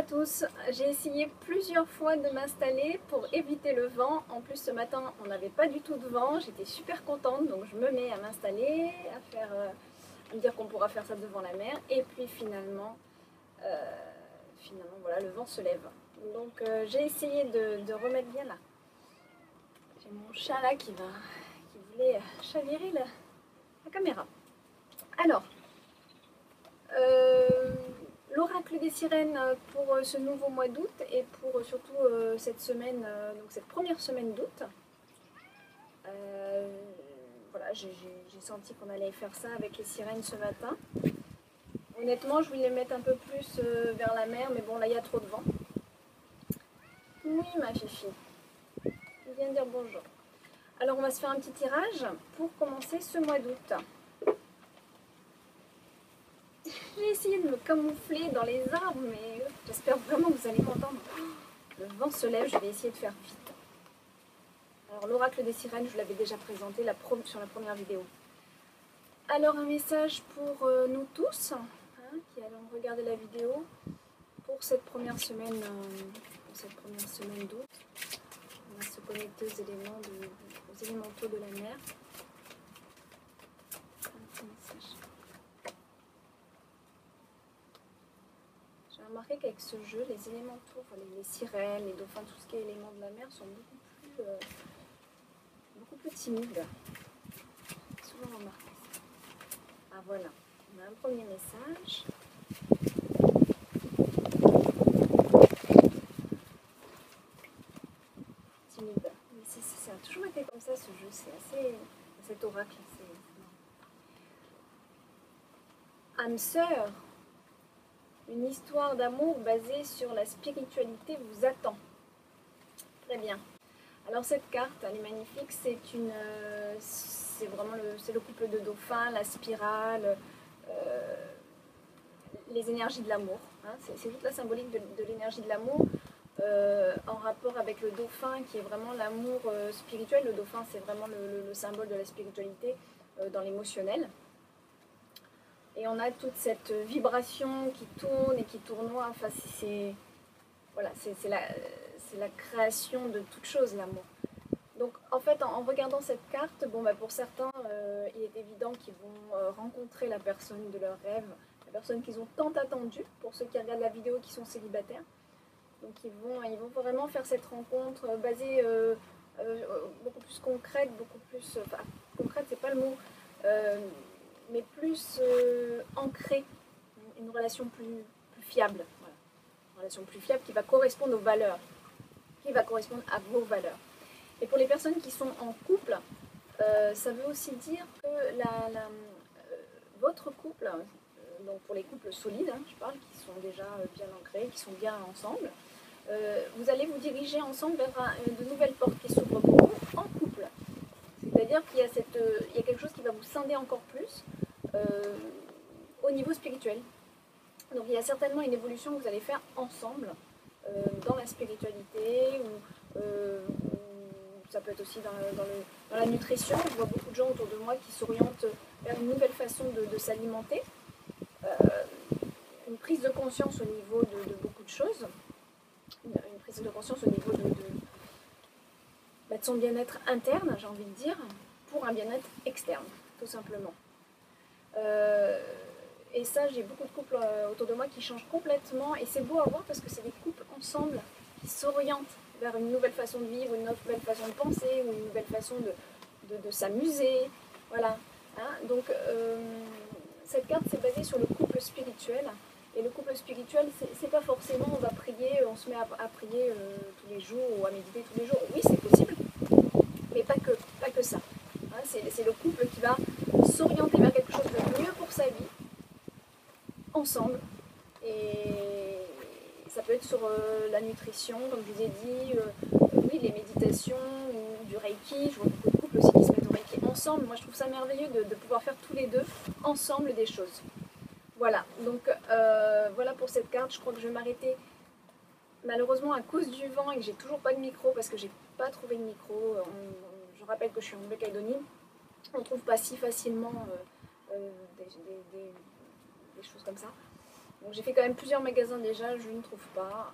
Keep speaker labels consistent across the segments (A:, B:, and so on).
A: tous, j'ai essayé plusieurs fois de m'installer pour éviter le vent. En plus ce matin on n'avait pas du tout de vent, j'étais super contente donc je me mets à m'installer, à me dire qu'on pourra faire ça devant la mer et puis finalement voilà le vent se lève. Donc j'ai essayé de remettre bien là. J'ai mon chat là qui voulait chavirer la caméra. Alors, l'oracle des sirènes pour ce nouveau mois d'août et pour surtout cette semaine, donc cette première semaine d'août. Voilà, j'ai senti qu'on allait faire ça avec les sirènes ce matin. Honnêtement, je voulais mettre un peu plus vers la mer, mais bon, là, il y a trop de vent. Oui, ma fifi. Viens dire bonjour. Alors, on va se faire un petit tirage pour commencer ce mois d'août. J'ai essayé de me camoufler dans les arbres, mais j'espère vraiment que vous allez m'entendre. Le vent se lève, je vais essayer de faire vite. Alors, l'oracle des sirènes, je vous l'avais déjà présenté sur la première vidéo. Alors, un message pour nous tous qui allons regarder la vidéo pour cette première semaine, d'août. On va se connecter aux élémentaux de la mer. J'ai remarqué qu'avec ce jeu, les élémentaux, enfin, les sirènes, les dauphins, tout ce qui est éléments de la mer sont beaucoup plus timides. J'ai souvent remarqué ça. Ah voilà, on a un premier message. Timide. Mais ça a toujours été comme ça ce jeu, c'est assez. Cet oracle, c'est. Âme sœur, une histoire d'amour basée sur la spiritualité vous attend. Très bien. Alors cette carte, elle est magnifique, c'est vraiment le couple de dauphins, la spirale, les énergies de l'amour. Hein. C'est toute la symbolique de l'énergie de l'amour en rapport avec le dauphin qui est vraiment l'amour spirituel. Le dauphin, c'est vraiment le symbole de la spiritualité dans l'émotionnel. Et on a toute cette vibration qui tourne et qui tournoie. Enfin, c'est la création de toute chose, l'amour. Donc, en fait, en regardant cette carte, bon, bah, pour certains, il est évident qu'ils vont rencontrer la personne de leur rêve, la personne qu'ils ont tant attendue, pour ceux qui regardent la vidéo qui sont célibataires. Donc, ils vont vraiment faire cette rencontre basée beaucoup plus concrète, enfin, concrète, c'est pas le mot, mais plus ancrée, une relation plus fiable. Voilà. Une relation plus fiable qui va correspondre aux valeurs, qui va correspondre à vos valeurs. Et pour les personnes qui sont en couple, ça veut aussi dire que votre couple, donc pour les couples solides, je parle, qui sont déjà bien ancrés, qui sont bien ensemble, vous allez vous diriger ensemble vers de nouvelles portes qui s'ouvrent pour vous en couple. C'est-à-dire qu'il y a quelque chose qui va vous scinder encore plus au niveau spirituel. Donc il y a certainement une évolution que vous allez faire ensemble dans la spiritualité ou ça peut être aussi dans la nutrition. Je vois beaucoup de gens autour de moi qui s'orientent vers une nouvelle façon de s'alimenter. Une prise de conscience au niveau de beaucoup de choses. Une prise de conscience au niveau de son bien-être interne, j'ai envie de dire, pour un bien-être externe, tout simplement. Et ça, j'ai beaucoup de couples autour de moi qui changent complètement. Et c'est beau à voir parce que c'est des couples ensemble qui s'orientent vers une nouvelle façon de vivre, une nouvelle façon de penser, ou une nouvelle façon de s'amuser. Voilà. Hein, donc, cette carte, c'est basée sur le couple spirituel. Et le couple spirituel, c'est pas forcément on va prier, on se met à prier tous les jours ou à méditer tous les jours. Oui, c'est possible, mais pas que ça. Hein, c'est le couple qui va s'orienter vers quelque chose de mieux pour sa vie, ensemble. Et ça peut être sur la nutrition, comme je vous ai dit, oui, les méditations, ou du Reiki. Je vois beaucoup de couples aussi qui se mettent au Reiki ensemble. Moi, je trouve ça merveilleux de pouvoir faire tous les deux ensemble des choses. Voilà, donc voilà pour cette carte. Je crois que je vais m'arrêter malheureusement à cause du vent et que j'ai toujours pas de micro parce que j'ai pas trouvé de micro. Je rappelle que je suis en Nouvelle-Calédonie. On trouve pas si facilement des choses comme ça. Donc j'ai fait quand même plusieurs magasins déjà, je ne trouve pas.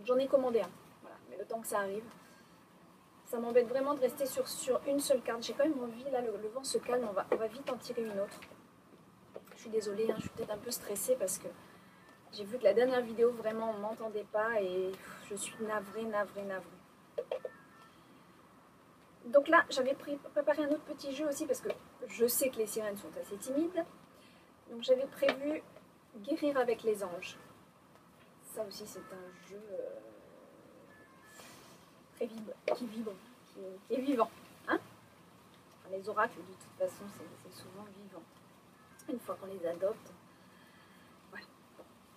A: J'en ai commandé un, voilà, mais le temps que ça arrive. Ça m'embête vraiment de rester sur une seule carte. J'ai quand même envie, là le vent se calme, on va vite en tirer une autre. Je suis désolée, hein, je suis peut-être un peu stressée parce que j'ai vu que la dernière vidéo, vraiment, on ne m'entendait pas et je suis navrée. Donc là, j'avais préparé un autre petit jeu aussi parce que je sais que les sirènes sont assez timides. Donc j'avais prévu guérir avec les anges. Ça aussi, c'est un jeu très qui est vivant. Hein, les oracles, de toute façon, c'est souvent vivant. Une fois qu'on les adopte. Voilà.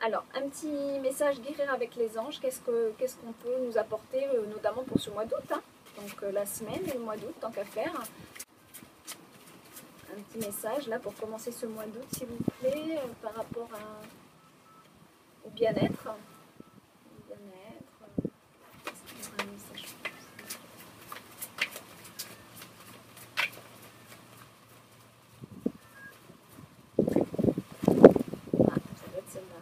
A: Alors, un petit message guérir avec les anges. Qu'est-ce qu'on peut nous apporter, notamment pour ce mois d'août, hein. Donc la semaine et le mois d'août, tant qu'à faire. Un petit message là pour commencer ce mois d'août, s'il vous plaît, par rapport au bien-être. Est-ce qu'il y aura un message? Ah, ça doit être celle-là.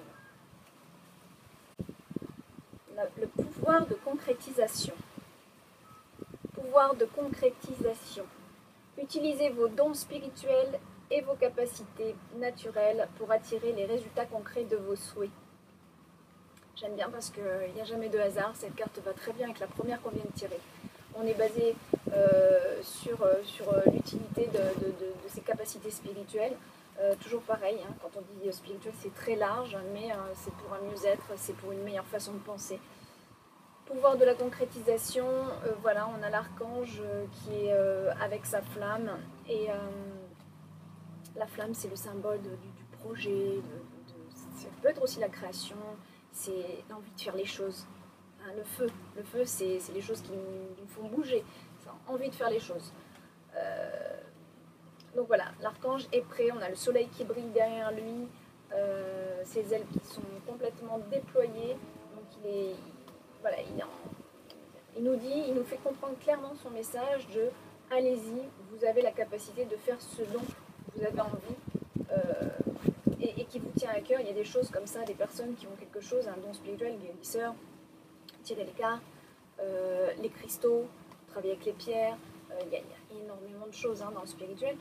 A: Le pouvoir de concrétisation. Pouvoir de concrétisation. Utilisez vos dons spirituels et vos capacités naturelles pour attirer les résultats concrets de vos souhaits. J'aime bien parce qu'il n'y a jamais de hasard. Cette carte va très bien avec la première qu'on vient de tirer. On est basé sur l'utilité de ses capacités spirituelles. Toujours pareil, hein, quand on dit spirituel, c'est très large, mais c'est pour un mieux-être, c'est pour une meilleure façon de penser. Pouvoir de la concrétisation, voilà, on a l'archange qui est avec sa flamme. Et la flamme, c'est le symbole du projet, ça peut être aussi la création, c'est l'envie de faire les choses. Hein, le feu, c'est les choses qui nous font bouger, c'est envie de faire les choses. Donc voilà, l'archange est prêt, on a le soleil qui brille derrière lui, ses ailes qui sont complètement déployées, donc il nous dit, il nous fait comprendre clairement son message de allez-y, vous avez la capacité de faire ce dont vous avez envie et qui vous tient à cœur. Il y a des choses comme ça, des personnes qui ont quelque chose, un don spirituel, guérisseur, tirer les cartes, les cristaux, travailler avec les pierres, il y a énormément de choses, hein, dans le spirituel.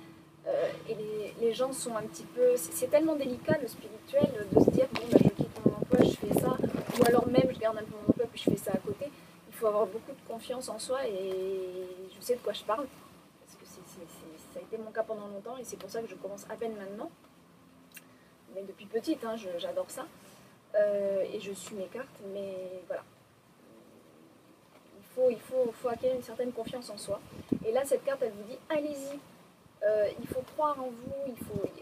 A: Et les gens sont un petit peu... C'est tellement délicat le spirituel de se dire bon, bah, je quitte mon emploi, je fais ça, ou alors même je garde un peu mon emploi puis je fais ça à côté. Il faut avoir beaucoup de confiance en soi et je sais de quoi je parle parce que ça a été mon cas pendant longtemps et c'est pour ça que je commence à peine maintenant. Mais depuis petite, hein, j'adore ça et je suis mes cartes, mais voilà. Il faut acquérir une certaine confiance en soi. Et là, cette carte, elle vous dit allez-y. Il faut croire en vous,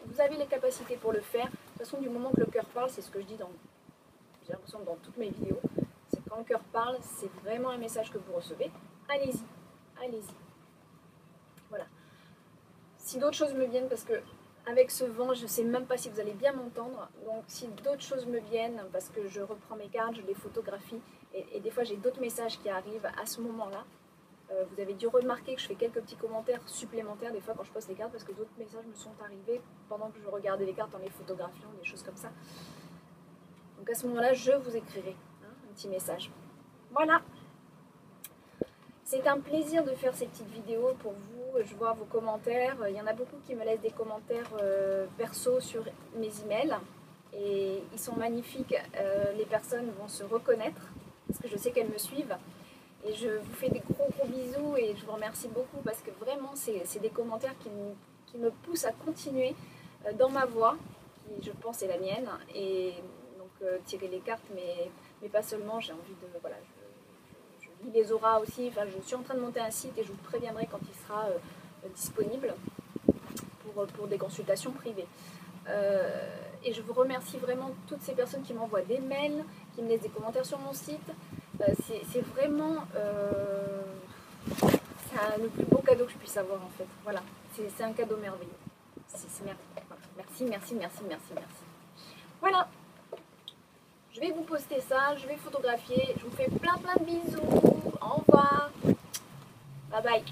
A: vous avez les capacités pour le faire. De toute façon, du moment que le cœur parle, c'est ce que je dis j'ai l'impression dans toutes mes vidéos, c'est quand le cœur parle, c'est vraiment un message que vous recevez. Allez-y, allez-y. Voilà. Si d'autres choses me viennent, parce que avec ce vent, je ne sais même pas si vous allez bien m'entendre, donc si d'autres choses me viennent, parce que je reprends mes cartes, je les photographie, et des fois j'ai d'autres messages qui arrivent à ce moment-là. Vous avez dû remarquer que je fais quelques petits commentaires supplémentaires des fois quand je poste les cartes parce que d'autres messages me sont arrivés pendant que je regardais les cartes en les photographiant, des choses comme ça. Donc à ce moment-là, je vous écrirai, hein, un petit message. Voilà. C'est un plaisir de faire ces petites vidéos pour vous. Je vois vos commentaires. Il y en a beaucoup qui me laissent des commentaires perso sur mes emails. Et ils sont magnifiques. Les personnes vont se reconnaître parce que je sais qu'elles me suivent. Et je vous fais des gros bisous et je vous remercie beaucoup parce que vraiment c'est des commentaires qui me poussent à continuer dans ma voie, qui je pense est la mienne. Et donc tirer les cartes, mais pas seulement, j'ai envie de... Voilà, je lis les auras aussi, enfin, je suis en train de monter un site et je vous préviendrai quand il sera disponible pour des consultations privées. Et je vous remercie vraiment toutes ces personnes qui m'envoient des mails, qui me laissent des commentaires sur mon site. C'est vraiment le plus beau cadeau que je puisse avoir en fait. Voilà, c'est un cadeau merveilleux. Merci. Voilà, je vais vous poster ça, je vais photographier. Je vous fais plein de bisous. Au revoir. Bye bye.